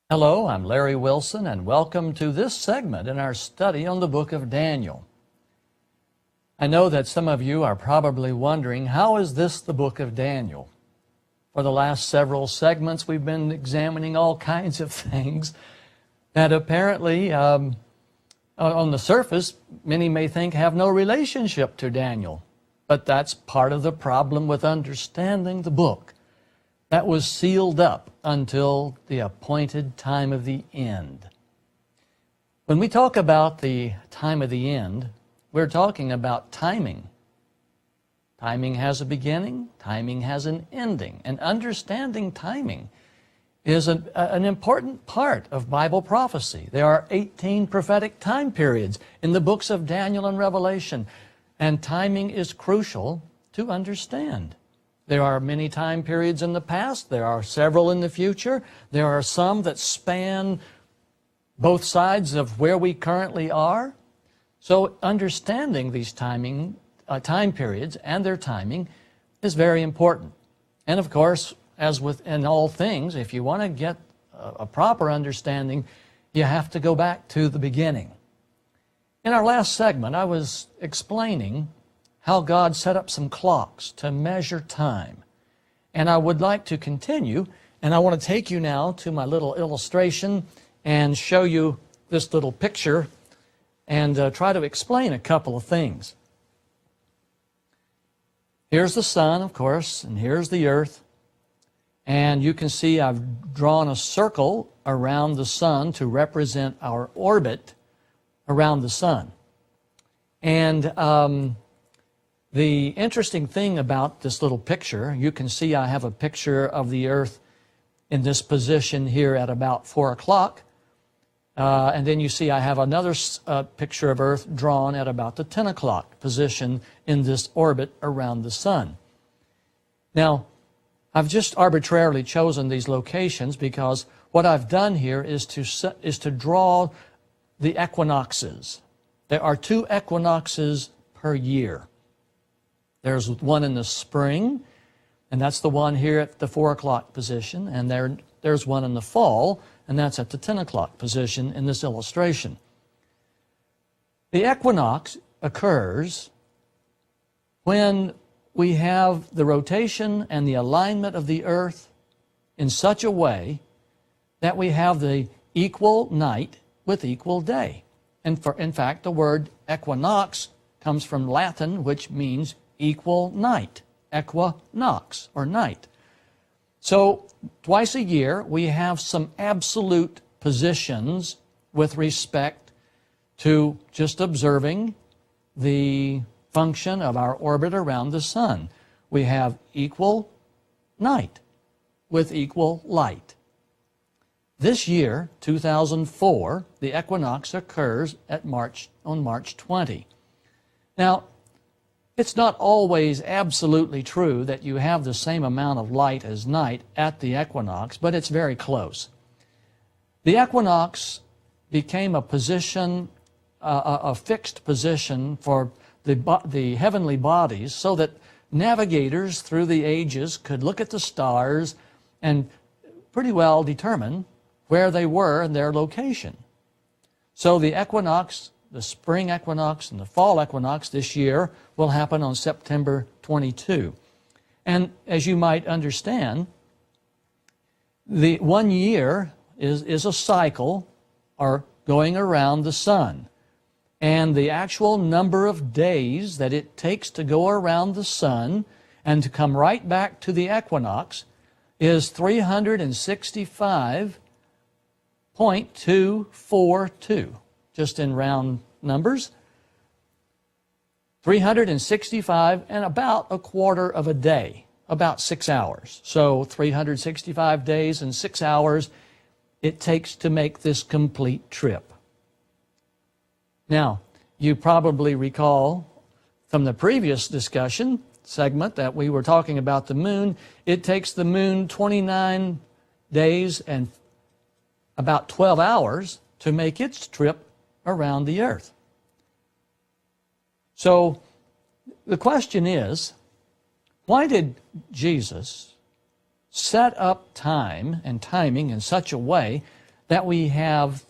Hello, I'm Larry Wilson, and welcome to this segment in our study on the book of Daniel. I know that some of you are probably wondering, how is this the book of Daniel? For the last several segments, we've been examining all kinds of things that apparently, on the surface, many may think have no relationship to Daniel. But that's part of the problem with understanding the book. That was sealed up until the appointed time of the end. When we talk about the time of the end, we're talking about timing. Timing has a beginning, timing has an ending, and understanding timing is an important part of Bible prophecy. There are 18 prophetic time periods in the books of Daniel and Revelation, and timing is crucial to understand. There are many time periods in the past. There are several in the future. There are some that span both sides of where we currently are. So understanding these time periods and their timing is very important. And of course, as with in all things, if you want to get a proper understanding, you have to go back to the beginning. In our last segment, I was explaining how God set up some clocks to measure time. And I would like to continue, and I want to take you now to my little illustration and show you this little picture and try to explain a couple of things. Here's the sun, of course, and here's the earth. And you can see I've drawn a circle around the sun to represent our orbit around the sun. And the interesting thing about this little picture, you can see I have a picture of the earth in this position here at about 4 o'clock. And then you see I have another picture of earth drawn at about the 10 o'clock position in this orbit around the sun. Now, I've just arbitrarily chosen these locations because what I've done here is to draw the equinoxes. There are 2 equinoxes per year. There's one in the spring, and that's the one here at the 4 o'clock position, and there's one in the fall, and that's at the 10 o'clock position in this illustration. The equinox occurs when we have the rotation and the alignment of the earth in such a way that we have the equal night with equal day. And in fact, the word equinox comes from Latin, which means equal night, equinox, or night. So twice a year we have some absolute positions with respect to just observing the function of our orbit around the sun. We have equal night with equal light. This year, 2004, the equinox occurs on March 20. Now, it's not always absolutely true that you have the same amount of light as night at the equinox, but it's very close. The equinox became a position, a fixed position for the heavenly bodies so that navigators through the ages could look at the stars and pretty well determine where they were in their location. So the equinox, the spring equinox and the fall equinox this year will happen on September 22. And as you might understand, the 1 year is a cycle or going around the sun. And the actual number of days that it takes to go around the sun and to come right back to the equinox is 365.242, just in round numbers. 365 and about a quarter of a day, about 6 hours. So 365 days and 6 hours it takes to make this complete trip. Now, you probably recall from the previous discussion segment that we were talking about the moon. It takes the moon 29 days and about 12 hours to make its trip around the earth. So the question is, why did Jesus set up time and timing in such a way that we have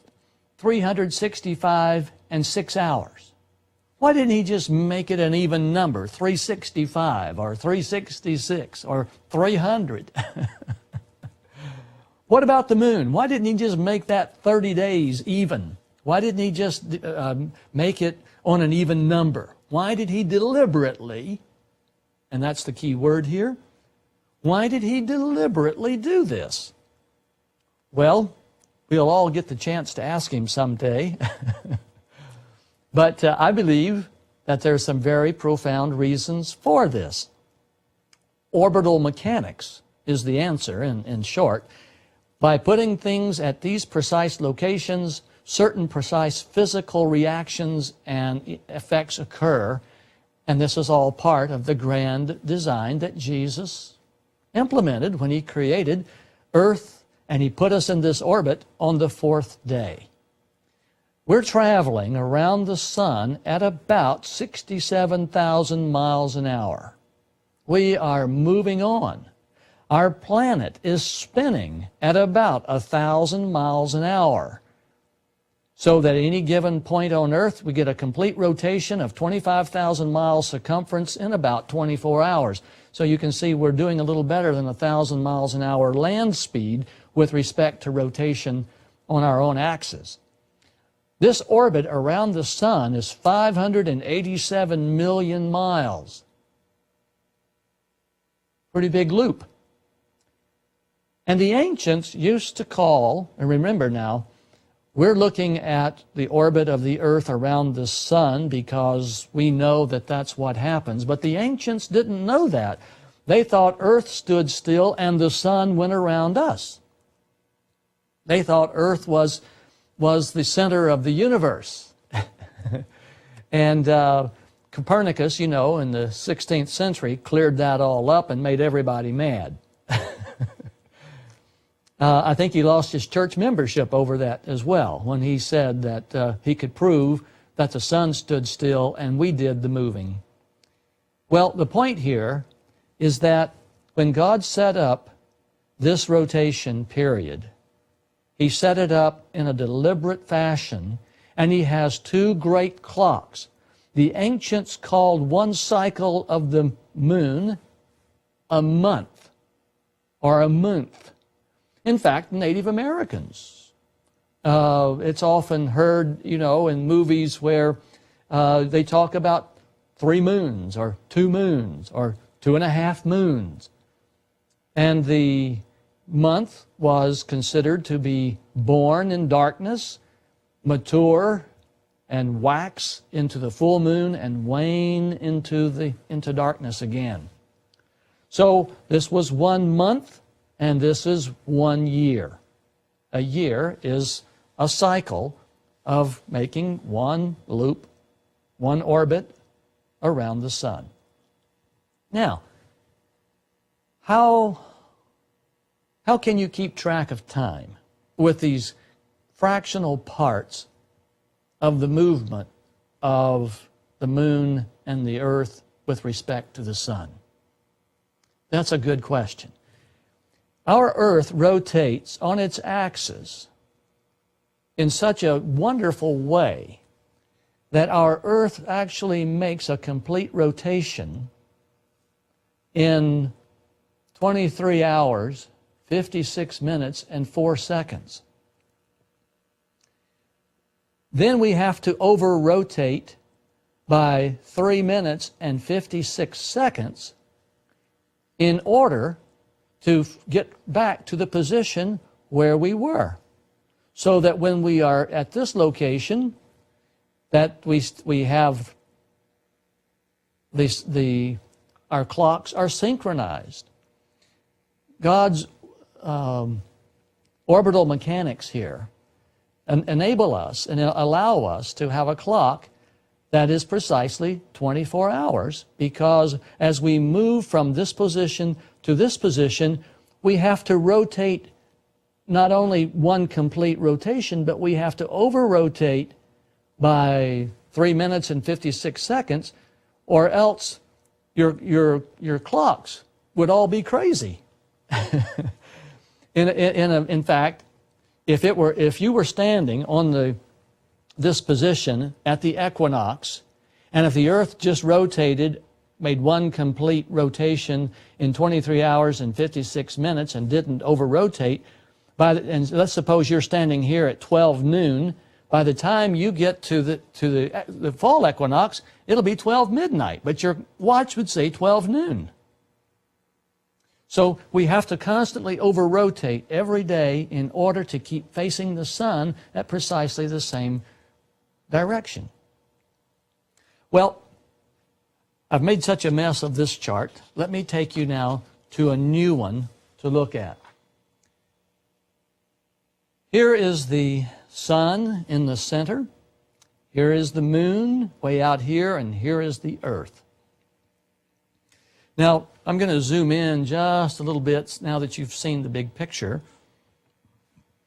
365 and 6 hours? Why didn't he just make it an even number, 365 or 366 or 300? What about the moon? Why didn't he just make that 30 days even? Why didn't he just make it on an even number? Why did he deliberately, and that's the key word here, why did he deliberately do this? Well, we'll all get the chance to ask him someday. But I believe that there are some very profound reasons for this. Orbital mechanics is the answer, in short. By putting things at these precise locations, certain precise physical reactions and effects occur, and this is all part of the grand design that Jesus implemented when he created Earth, and he put us in this orbit on the 4th day. We're traveling around the sun at about 67,000 miles an hour. We are moving on. Our planet is spinning at about 1,000 miles an hour. So that at any given point on Earth, we get a complete rotation of 25,000 miles circumference in about 24 hours. So you can see we're doing a little better than 1,000 miles an hour land speed with respect to rotation on our own axis. This orbit around the sun is 587 million miles. Pretty big loop. And the ancients used to call, and remember now, we're looking at the orbit of the Earth around the sun because we know that that's what happens. But the ancients didn't know that. They thought Earth stood still and the sun went around us. They thought Earth was the center of the universe. And Copernicus, in the 16th century, cleared that all up and made everybody mad. I think he lost his church membership over that as well, when he said that he could prove that the sun stood still and we did the moving. Well, the point here is that when God set up this rotation period, he set it up in a deliberate fashion, and he has two great clocks. The ancients called one cycle of the moon a month, or a month. In fact, Native Americans, it's often heard, in movies where they talk about 3 moons, or 2 moons, or 2.5 moons. And the month was considered to be born in darkness, mature, and wax into the full moon, and wane into darkness again. So this was 1 month, and this is 1 year. A year is a cycle of making one loop, one orbit around the sun. Now, how can you keep track of time with these fractional parts of the movement of the moon and the earth with respect to the sun? That's a good question. Our earth rotates on its axis in such a wonderful way that our earth actually makes a complete rotation in 23 hours, 56 minutes, and 4 seconds. Then we have to over-rotate by 3 minutes and 56 seconds in order to get back to the position where we were. So that when we are at this location, that we have our clocks are synchronized. God's orbital mechanics here enable us and allow us to have a clock that is precisely 24 hours, because as we move from this position to this position, we have to rotate not only one complete rotation, but we have to over-rotate by 3 minutes and 56 seconds, or else your clocks would all be crazy. In fact, if you were standing on this position at the equinox, and if the Earth just rotated, made one complete rotation in 23 hours and 56 minutes and didn't over-rotate, and let's suppose you're standing here at 12 noon, by the time you get to the fall equinox, it'll be 12 midnight, but your watch would say 12 noon. So we have to constantly over-rotate every day in order to keep facing the sun at precisely the same direction. Well, I've made such a mess of this chart. Let me take you now to a new one to look at. Here is the sun in the center. Here is the moon way out here, and here is the earth. Now, I'm going to zoom in just a little bit now that you've seen the big picture.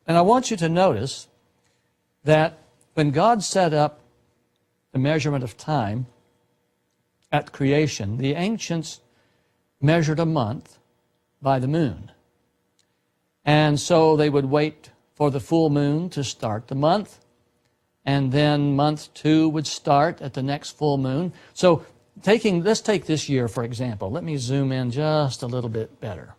And I want you to notice that when God set up the measurement of time at creation, the ancients measured a month by the moon. And so they would wait for the full moon to start the month, and then month 2 would start at the next full moon. So let's take this year, for example. Let me zoom in just a little bit better.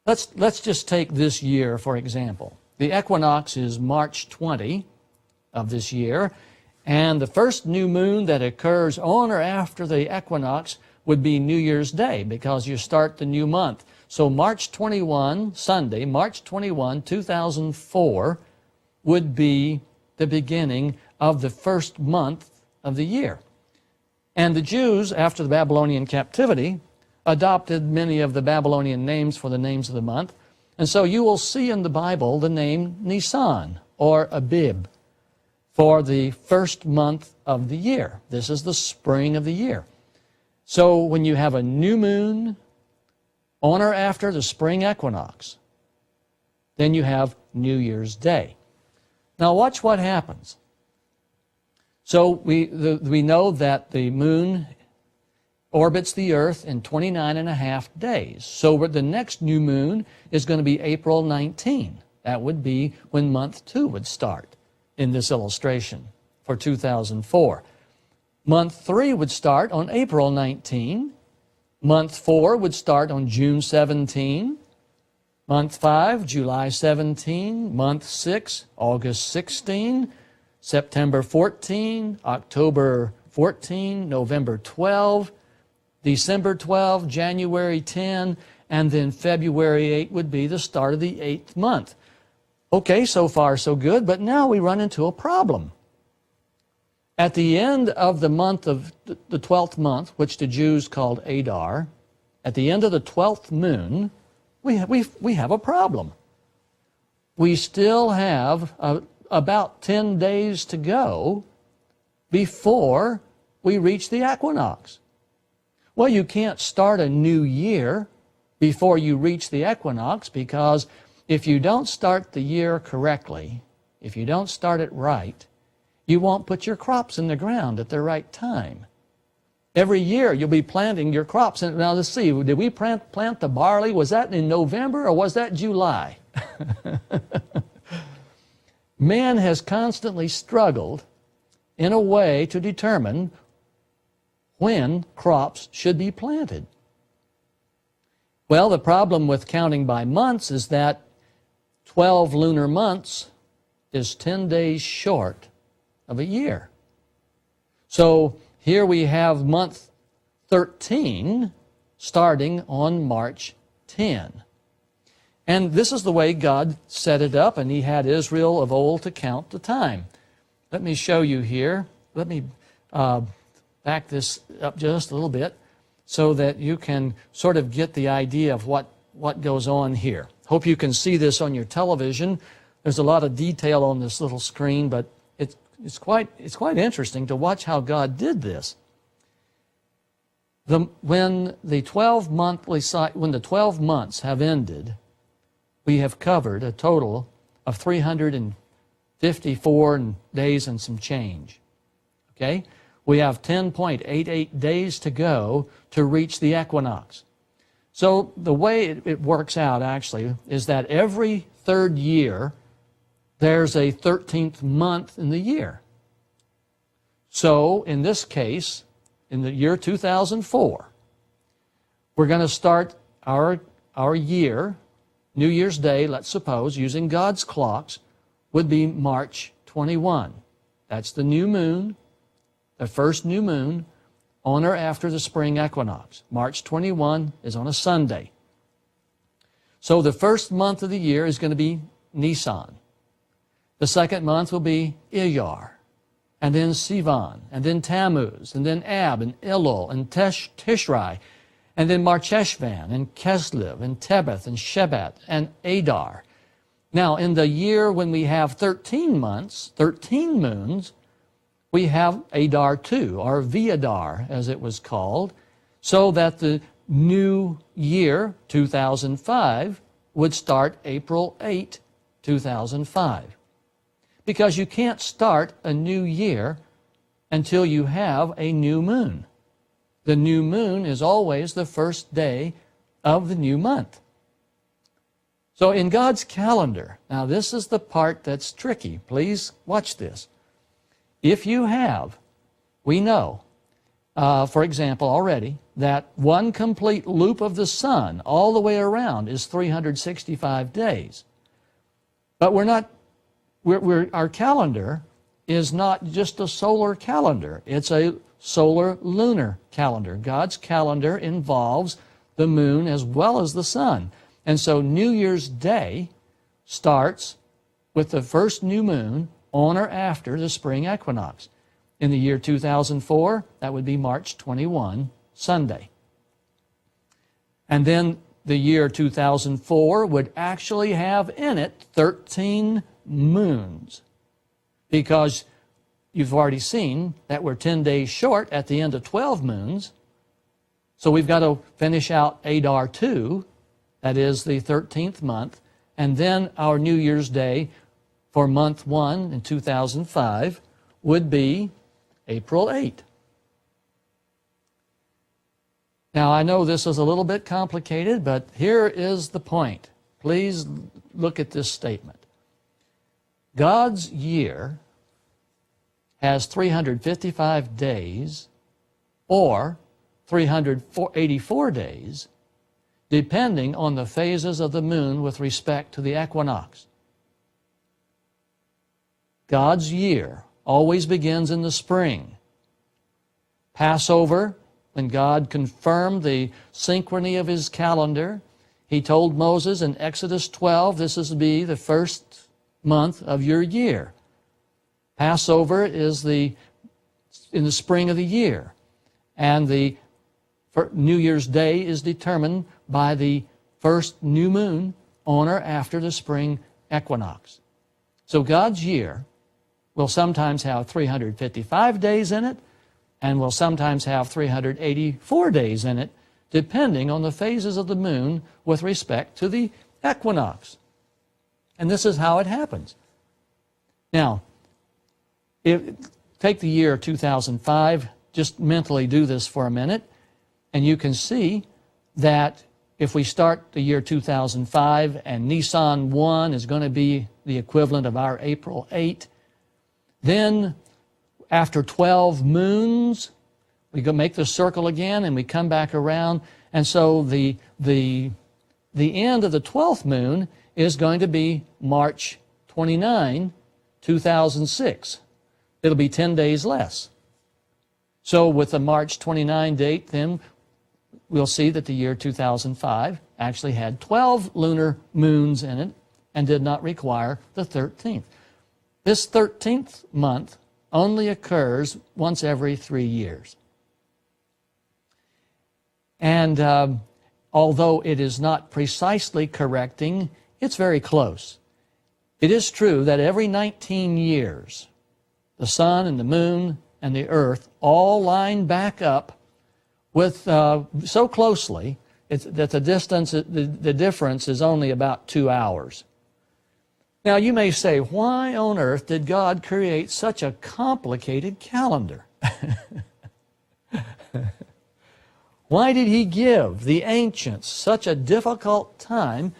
Let's just take this year, for example. The equinox is March 20 of this year, and the first new moon that occurs on or after the equinox would be New Year's Day, because you start the new month. So March 21, Sunday, March 21, 2004, would be the beginning of the first month of the year. And the Jews, after the Babylonian captivity, adopted many of the Babylonian names for the names of the month. And so you will see in the Bible the name Nisan, or Abib, for the first month of the year. This is the spring of the year. So when you have a new moon on or after the spring equinox, then you have New Year's Day. Now watch what happens. So we know that the moon orbits the earth in 29.5 days. So the next new moon is going to be April 19. That would be when month 2 would start in this illustration for 2004. Month 3 would start on April 19. Month 4 would start on June 17. Month 5, July 17. Month 6, August 16. September 14, October 14, November 12, December 12, January 10, and then February 8 would be the start of the 8th month. Okay, so far so good, but now we run into a problem. At the end of the month of the 12th month, which the Jews called Adar, at the end of the 12th moon, we have a problem. We still have about 10 days to go before we reach the equinox. Well, you can't start a new year before you reach the equinox, because if you don't start the year correctly, if you don't start it right, you won't put your crops in the ground at the right time. Every year you'll be planting your crops. And now let's see, did we plant the barley? Was that in November or was that July? Man has constantly struggled in a way to determine when crops should be planted. Well, the problem with counting by months is that 12 lunar months is 10 days short of a year. So here we have month 13 starting on March 10. And this is the way God set it up, and He had Israel of old to count the time. Let me show you here. Let me back this up just a little bit so that you can sort of get the idea of what goes on here. Hope you can see this on your television. There's a lot of detail on this little screen, but it's quite interesting to watch how God did this. When the 12 months have ended, we have covered a total of 354 days and some change. Okay? We have 10.88 days to go to reach the equinox. So the way it works out actually is that every third year there's a 13th month in the year. So in this case, in the year 2004, we're going to start our year, New Year's Day, let's suppose, using God's clocks, would be March 21. That's the new moon, the first new moon, on or after the spring equinox. March 21 is on a Sunday. So the first month of the year is going to be Nisan. The second month will be Iyar, and then Sivan, and then Tammuz, and then Ab, and Elul, and Tishri, and then Marcheshvan, and Keslev, and Tebeth, and Shebat, and Adar. Now, in the year when we have 13 months, 13 moons, we have Adar 2, or Viadar, as it was called, so that the new year, 2005, would start April 8, 2005. Because you can't start a new year until you have a new moon. The new moon is always the first day of the new month. So in God's calendar, now this is the part that's tricky. Please watch this. If you have, we know, for example, already, that one complete loop of the sun all the way around is 365 days. But our calendar is not just a solar calendar. It's a solar-lunar calendar. God's calendar involves the moon as well as the sun. And so New Year's Day starts with the first new moon on or after the spring equinox. In the year 2004, that would be March 21, Sunday. And then the year 2004 would actually have in it 13 moons, because you've already seen that we're 10 days short at the end of 12 moons. So we've got to finish out Adar 2, that is the 13th month, and then our New Year's Day for month 1 in 2005 would be April 8. Now, I know this is a little bit complicated, but here is the point. Please look at this statement. God's year has 355 days or 384 days, depending on the phases of the moon with respect to the equinox. God's year always begins in the spring. Passover, when God confirmed the synchrony of his calendar, he told Moses in Exodus 12, this is to be the first month of your year. Passover is in the spring of the year, and the New Year's Day is determined by the first new moon on or after the spring equinox. So God's year will sometimes have 355 days in it, and will sometimes have 384 days in it, depending on the phases of the moon with respect to the equinox. And this is how it happens. Now, take the year 2005, just mentally do this for a minute, and you can see that if we start the year 2005 and Nisan 1 is going to be the equivalent of our April 8, then after 12 moons, we go make the circle again and we come back around, and so the end of the 12th moon is going to be March 29, 2006. It'll be 10 days less. So with the March 29 date, then we'll see that the year 2005 actually had 12 lunar moons in it and did not require the 13th. This 13th month only occurs once every 3 years. And although it is not precisely correcting it's very close. It is true that every 19 years, the sun and the moon and the earth all line back up with so closely that the difference is only about 2 hours. Now you may say, why on earth did God create such a complicated calendar? Why did He give the ancients such a difficult time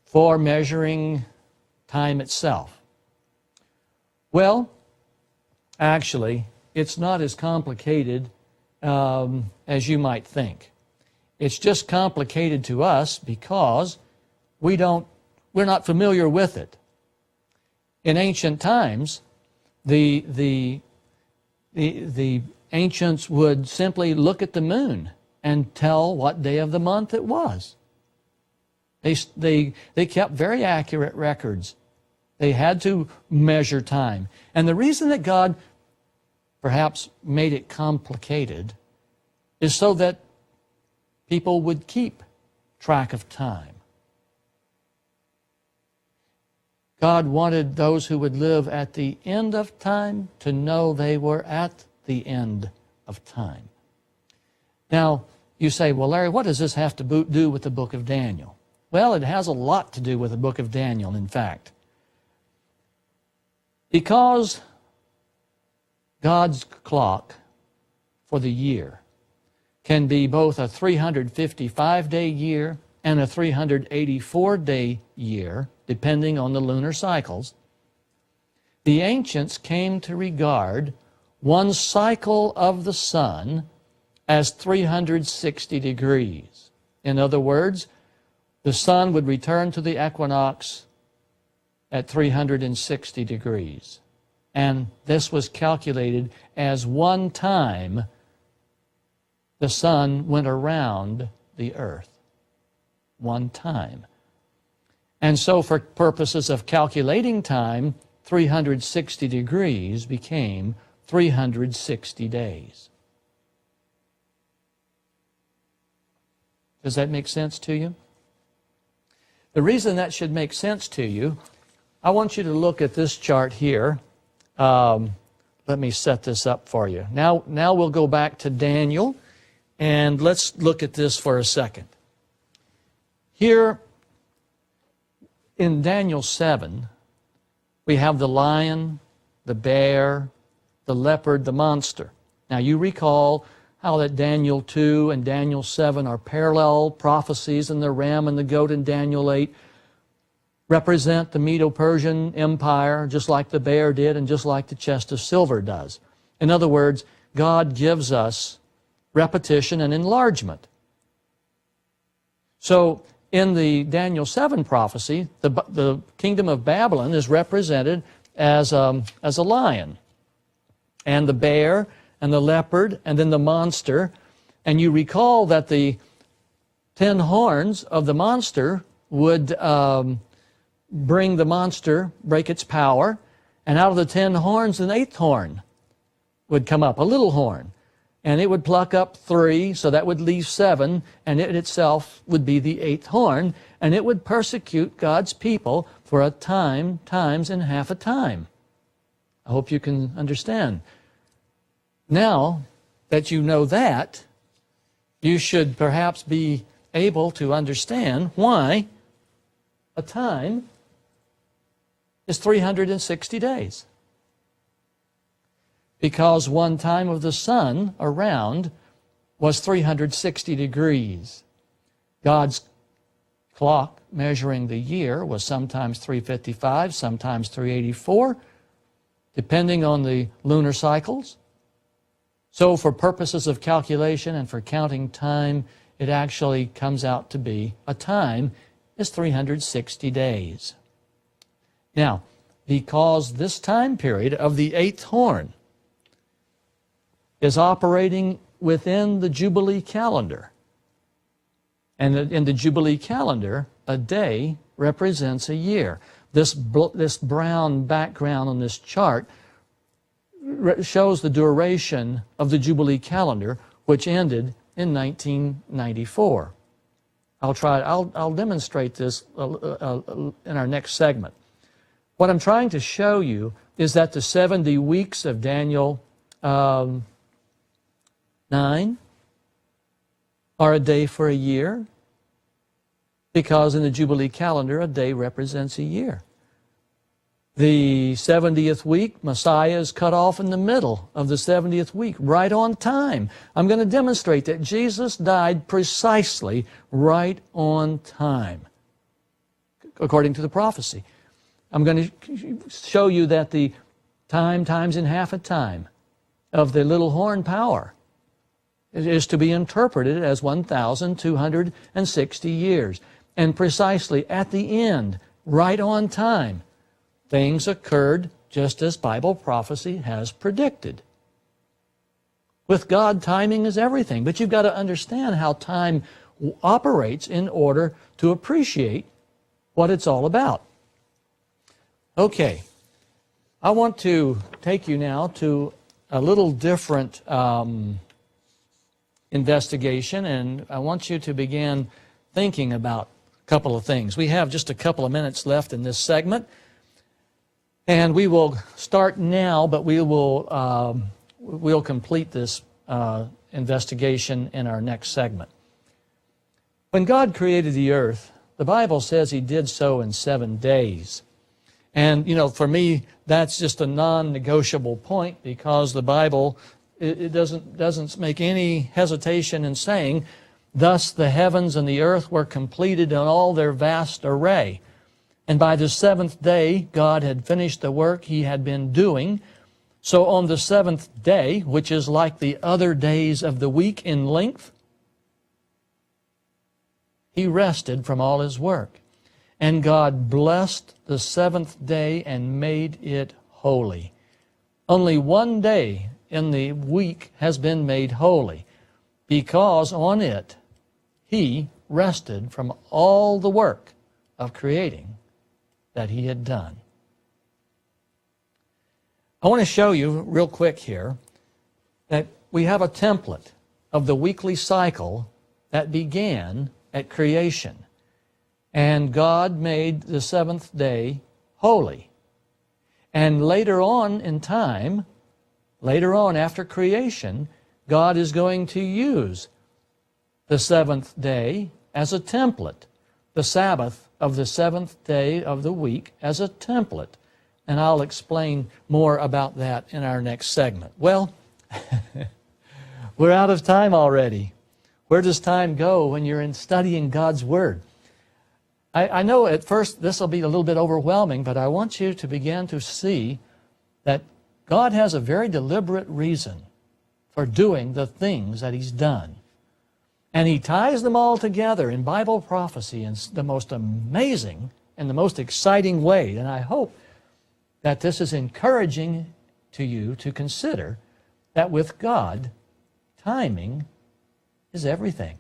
for measuring time itself? Well, actually, it's not as complicated as you might think. It's just complicated to us because we're not familiar with it. In ancient times, the ancients would simply look at the moon and tell what day of the month it was. They kept very accurate records. They had to measure time. And the reason that God perhaps made it complicated is so that people would keep track of time. God wanted those who would live at the end of time to know they were at the end of time. Now, you say, well, Larry, what does this have to do with the book of Daniel? Well, it has a lot to do with the book of Daniel, in fact. Because God's clock for the year can be both a 355-day year and a 384-day year, depending on the lunar cycles, the ancients came to regard one cycle of the sun as 360 degrees. In other words, the sun would return to the equinox at 360 degrees. And this was calculated as one time the sun went around the earth. One time. And so for purposes of calculating time, 360 degrees became 360 days. Does that make sense to you? The reason that should make sense to you, I want you to look at this chart here. Let me set this up for you. Now we'll go back to Daniel, and let's look at this for a second. Here in Daniel 7, we have the lion, the bear, the leopard, the monster. Now you recall how that Daniel 2 and Daniel 7 are parallel prophecies, and the ram and the goat in Daniel 8 represent the Medo-Persian Empire, just like the bear did and just like the chest of silver does. In other words, God gives us repetition and enlargement. So in the Daniel 7 prophecy, the kingdom of Babylon is represented as a lion, and the bear, and the leopard, and then the monster. And you recall that the 10 horns of the monster would break its power, and out of the 10 horns, an 8th horn would come up, a little horn. And it would pluck up 3, so that would leave 7, and it itself would be the 8th horn, and it would persecute God's people for a time, times, and half a time. I hope you can understand. Now that you know that, you should perhaps be able to understand why a time is 360 days. Because one time of the sun around was 360 degrees. God's clock measuring the year was sometimes 355, sometimes 384, depending on the lunar cycles. So for purposes of calculation and for counting time, it actually comes out to be a time is 360 days. Now, because this time period of the 8th horn is operating within the Jubilee Calendar, and in the Jubilee Calendar, a day represents a year. This brown background on this chart shows the duration of the Jubilee Calendar, which ended in 1994. I'll demonstrate this in our next segment. What I'm trying to show you is that the 70 weeks of Daniel 9 are a day for a year, because in the Jubilee calendar, a day represents a year. The 70th week, Messiah is cut off in the middle of the 70th week, right on time. I'm going to demonstrate that Jesus died precisely right on time, according to the prophecy. I'm going to show you that the time times in half a time of the little horn power is to be interpreted as 1,260 years. And precisely at the end, right on time, things occurred just as Bible prophecy has predicted. With God, timing is everything. But you've got to understand how time operates in order to appreciate what it's all about. Okay, I want to take you now to a little different investigation, and I want you to begin thinking about a couple of things. We have just a couple of minutes left in this segment, and we will start now, but we'll complete this investigation in our next segment. When God created the earth, the Bible says He did so in 7 days. And, for me, that's just a non-negotiable point, because the Bible, it doesn't make any hesitation in saying, thus the heavens and the earth were completed in all their vast array. And by the 7th day, God had finished the work He had been doing. So on the 7th day, which is like the other days of the week in length, He rested from all His work. And God blessed the 7th day and made it holy. Only one day in the week has been made holy, because on it He rested from all the work of creating that He had done. I want to show you real quick here that we have a template of the weekly cycle that began at creation. And God made the 7th day holy. And later on in time, later on after creation, God is going to use the 7th day as a template, the Sabbath of the 7th day of the week as a template. And I'll explain more about that in our next segment. Well, we're out of time already. Where does time go when you're in studying God's Word? I know at first this will be a little bit overwhelming, but I want you to begin to see that God has a very deliberate reason for doing the things that He's done. And He ties them all together in Bible prophecy in the most amazing and the most exciting way. And I hope that this is encouraging to you to consider that with God, timing is everything.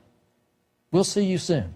We'll see you soon.